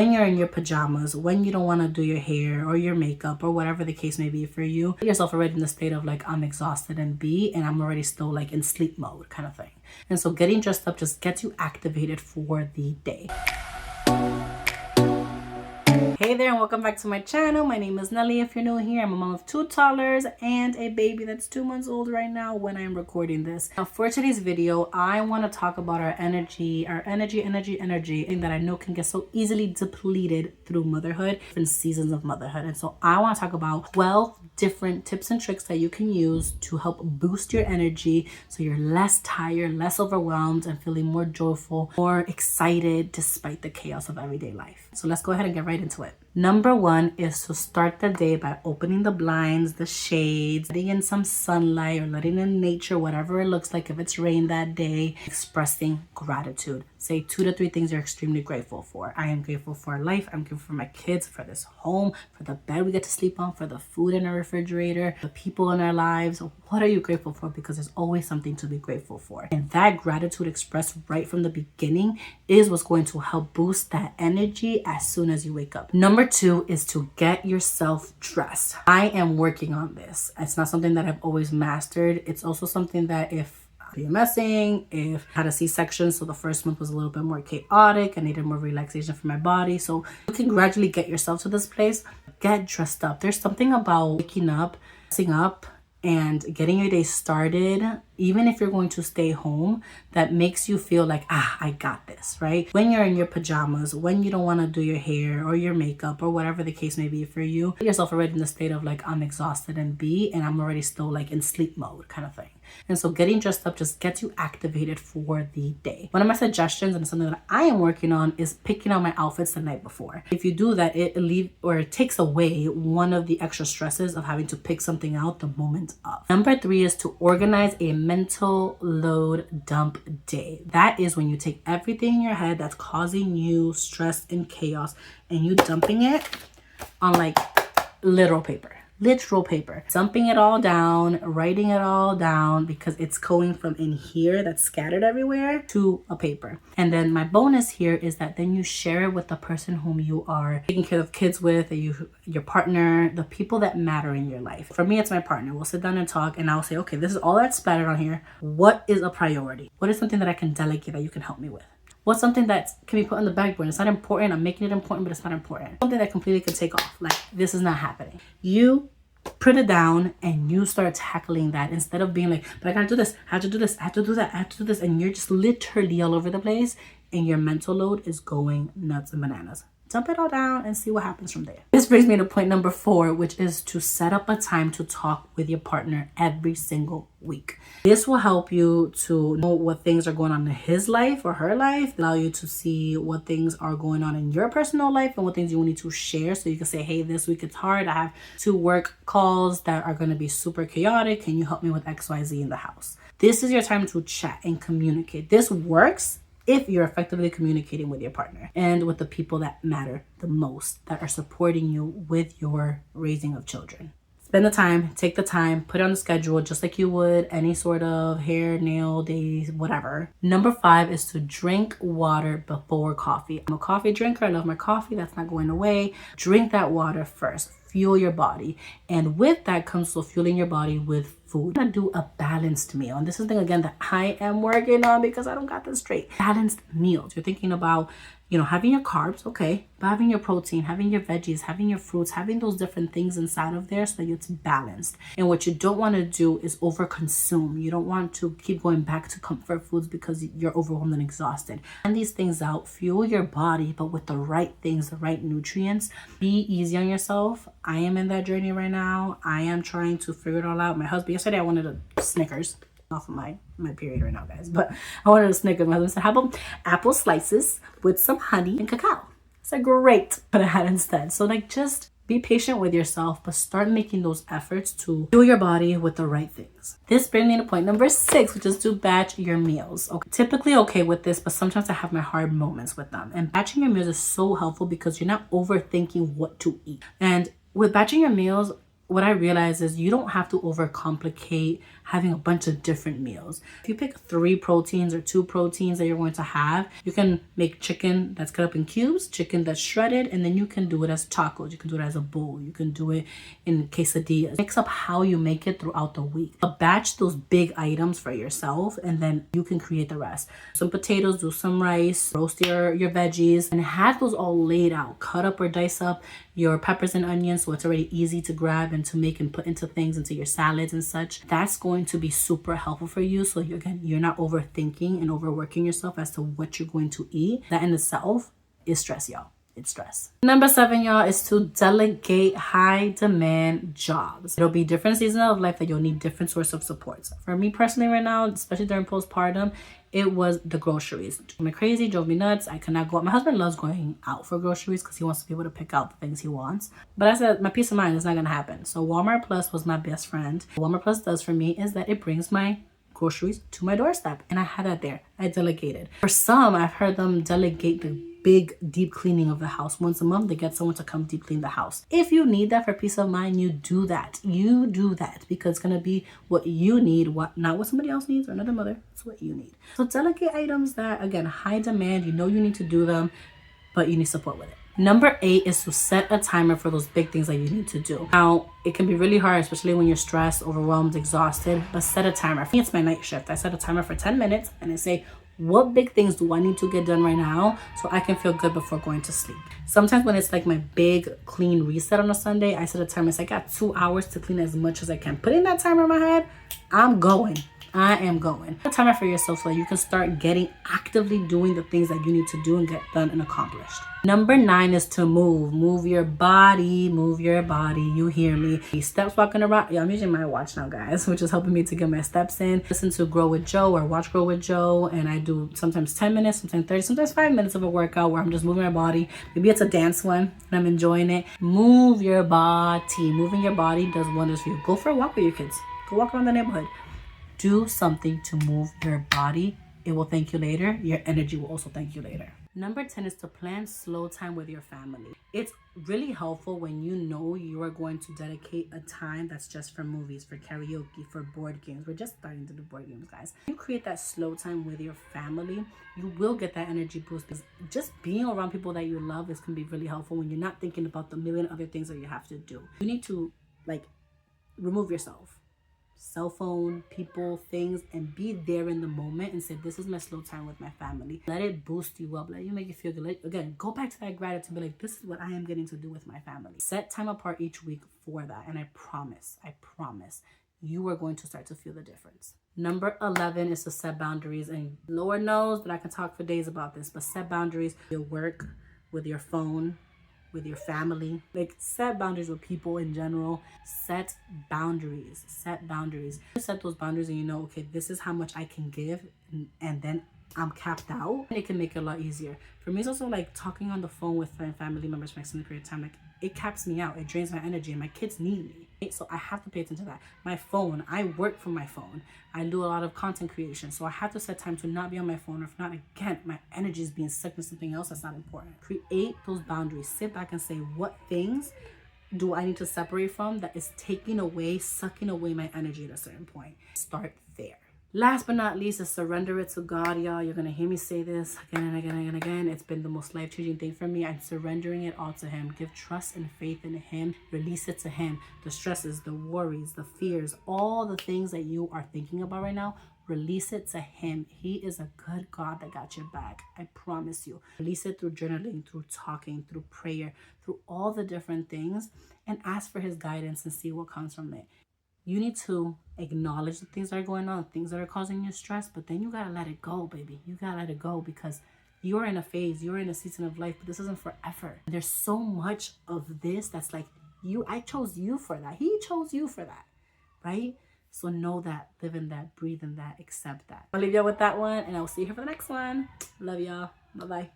When you're in your pajamas, when you don't want to do your hair or your makeup or whatever the case may be for you, put yourself already in the state of like, I'm exhausted and I'm already still like in sleep mode kind of thing. And so getting dressed up just gets you activated for the day. Hey there and welcome back to my channel. My name is Nelly. If you're new here, I'm a mom of 2 toddlers and a baby that's 2 months old right now when I'm recording this. Now for today's video, I want to talk about our energy thing that I know can get so easily depleted through motherhood, different seasons of motherhood. And so I want to talk about 12 different tips and tricks that you can use to help boost your energy so you're less tired, less overwhelmed, and feeling more joyful, more excited despite the chaos of everyday life. So let's go ahead and get right into it. Number 1 is to start the day by opening the blinds, the shades, letting in some sunlight or letting in nature, whatever it looks like. If it's rain that day, expressing gratitude. Say 2 to 3 things you're extremely grateful for. I am grateful for life. I'm grateful for my kids, for this home, for the bed we get to sleep on, for the food in our refrigerator, the people in our lives. What are you grateful for? Because there's always something to be grateful for. And that gratitude expressed right from the beginning is what's going to help boost that energy as soon as you wake up. Number 2 is to get yourself dressed. I am working on this. It's not something that I've always mastered. It's also something that if PMSing, if I had a C-section, so the first month was a little bit more chaotic. I needed more relaxation for my body. So you can gradually get yourself to this place. Get dressed up. There's something about waking up, dressing up, and getting your day started, even if you're going to stay home, that makes you feel like, I got this, right? When you're in your pajamas, when you don't want to do your hair or your makeup or whatever the case may be for you, put yourself already in the state of like, I'm exhausted and I'm already still like in sleep mode kind of thing. And so getting dressed up just gets you activated for the day. One of my suggestions and something that I am working on is picking out my outfits the night before. If you do that, it takes away one of the extra stresses of having to pick something out the moment of. Number 3 is to organize a mental load dump day. That is when you take everything in your head that's causing you stress and chaos and you dumping it on like literal paper, dumping it all down, writing it all down, because it's going from in here that's scattered everywhere to a paper. And then my bonus here is that then you share it with the person whom you are taking care of kids with, your partner, the people that matter in your life. For me, it's my partner. We'll sit down and talk and I'll say, okay, this is all that's spattered on here. What is a priority? What is something that I can delegate that you can help me with? What's something that can be put on the back burner? It's not important. I'm making it important, but it's not important. Something that completely can take off. Like, this is not happening. You put it down and you start tackling that instead of being like, but I gotta do this, I have to do this, I have to do that, I have to do this. And you're just literally all over the place and your mental load is going nuts and bananas. Dump it all down and see what happens from there. This brings me to point number 4, which is to set up a time to talk with your partner every single week. This will help you to know what things are going on in his life or her life, allow you to see what things are going on in your personal life and what things you need to share. So you can say, hey, this week it's hard. I have 2 work calls that are going to be super chaotic. Can you help me with XYZ in the house? This is your time to chat and communicate. This works if you're effectively communicating with your partner and with the people that matter the most, that are supporting you with your raising of children. Spend the time, take the time, put it on the schedule just like you would any sort of hair, nail days, whatever. Number 5 is to drink water before coffee. I'm a coffee drinker. I love my coffee. That's not going away. Drink that water first. Fuel your body. And with that comes so fueling your body with food. I do a balanced meal. And this is the thing again that I am working on because I don't got this straight. Balanced meals. You're thinking about, having your carbs, okay, but having your protein, having your veggies, having your fruits, having those different things inside of there so that it's balanced. And what you don't want to do is overconsume. You don't want to keep going back to comfort foods because you're overwhelmed and exhausted. And these things out, fuel your body, but with the right things, the right nutrients. Be easy on yourself. I am in that journey right now. I am trying to figure it all out. My husband, yesterday I wanted a Snickers. Off of my period right now, guys, but I wanted a Snickers. My husband said, how about apple slices with some honey and cacao? I said, great. But I had instead. So like, just be patient with yourself, but start making those efforts to fuel your body with the right things. This brings me to point number 6, which is to batch your meals. Okay, typically okay with this, but sometimes I have my hard moments with them. And batching your meals is so helpful because you're not overthinking what to eat. And with batching your meals, what I realize is you don't have to overcomplicate having a bunch of different meals. If you pick 3 proteins or 2 proteins that you're going to have, you can make chicken that's cut up in cubes, chicken that's shredded, and then you can do it as tacos. You can do it as a bowl. You can do it in quesadillas. Mix up how you make it throughout the week. Batch those big items for yourself, and then you can create the rest. Some potatoes, do some rice, roast your veggies, and have those all laid out. Cut up or dice up your peppers and onions so it's already easy to grab and to make and put into things, into your salads and such. That's going to be super helpful for you, so you're not overthinking and overworking yourself as to what you're going to eat. That in itself is stress, y'all. It's stress. Number 7, y'all, is to delegate high demand jobs. It'll be different seasons of life that you'll need different source of supports. For me personally right now, especially during postpartum, it was the groceries. Drove me crazy, drove me nuts. I could not go out. My husband loves going out for groceries because he wants to be able to pick out the things he wants. But I said, my peace of mind is not going to happen. So Walmart Plus was my best friend. What Walmart Plus does for me is that it brings my groceries to my doorstep. And I had that there. I delegated. For some, I've heard them delegate the big deep cleaning of the house. Once a month, they get someone to come deep clean the house. If you need that for peace of mind, you do that. You do that because it's going to be what you need, not what somebody else needs or another mother. It's what you need. So delegate items that, again, high demand. You know you need to do them, but you need support with it. Number 8 is to set a timer for those big things that you need to do. Now, it can be really hard, especially when you're stressed, overwhelmed, exhausted, but set a timer. For me, it's my night shift. I set a timer for 10 minutes and I say, what big things do I need to get done right now so I can feel good before going to sleep? Sometimes when it's like my big clean reset on a Sunday, I set a timer. So I got 2 hours to clean as much as I can. Putting that timer in my head, I'm going. I am going. Set a timer for yourself so that you can start actively doing the things that you need to do and get done and accomplished. Number 9 is to move. Move your body. Move your body. You hear me. Steps walking around. Yeah, I'm using my watch now, guys, which is helping me to get my steps in. Listen to Grow with Joe or watch Grow with Joe. And I do sometimes 10 minutes, sometimes 30, sometimes 5 minutes of a workout where I'm just moving my body. Maybe it's a dance one and I'm enjoying it. Move your body. Moving your body does wonders for you. Go for a walk with your kids. Go walk around the neighborhood. Do something to move your body. It will thank you later. Your energy will also thank you later. Number 10 is to plan slow time with your family. It's really helpful when you know you are going to dedicate a time that's just for movies, for karaoke, for board games. We're just starting to do board games, guys. You create that slow time with your family, you will get that energy boost. Because just being around people that you love can be really helpful when you're not thinking about the million other things that you have to do. You need to remove yourself. Cell phone, people, things, and be there in the moment and say, this is my slow time with my family. Let it boost you up. Let you make you feel good. Again, go back to that gratitude. Be like, this is what I am getting to do with my family. Set time apart each week for that. And I promise, you are going to start to feel the difference. Number 11 is to set boundaries. And Lord knows that I can talk for days about this, but set boundaries with your work, with your phone, with your family. Set boundaries with people in general. Set boundaries. Set those boundaries and you know, okay, this is how much I can give and then I'm capped out. And it can make it a lot easier. For me, it's also talking on the phone with my family members for an extended period of time. It caps me out. It drains my energy and my kids need me. So I have to pay attention to that. My phone, I work from my phone. I do a lot of content creation. So I have to set time to not be on my phone. Or if not, again, my energy is being sucked into something else that's not important. Create those boundaries. Sit back and say, what things do I need to separate from that is sucking away my energy at a certain point? Start there. Last but not least is surrender it to God, y'all. You're going to hear me say this again and again and again. It's been the most life-changing thing for me. I'm surrendering it all to Him. Give trust and faith in Him. Release it to Him. The stresses, the worries, the fears, all the things that you are thinking about right now, release it to Him. He is a good God that got your back. I promise you. Release it through journaling, through talking, through prayer, through all the different things, and ask for His guidance and see what comes from it. You need to acknowledge the things that are going on, things that are causing you stress, but then you gotta let it go, baby. You gotta let it go because you're in a phase, you're in a season of life, but this isn't forever. There's so much of this that's I chose you for that. He chose you for that, right? So know that, live in that, breathe in that, accept that. I'll leave y'all with that one, and I'll see you here for the next one. Love y'all. Bye-bye.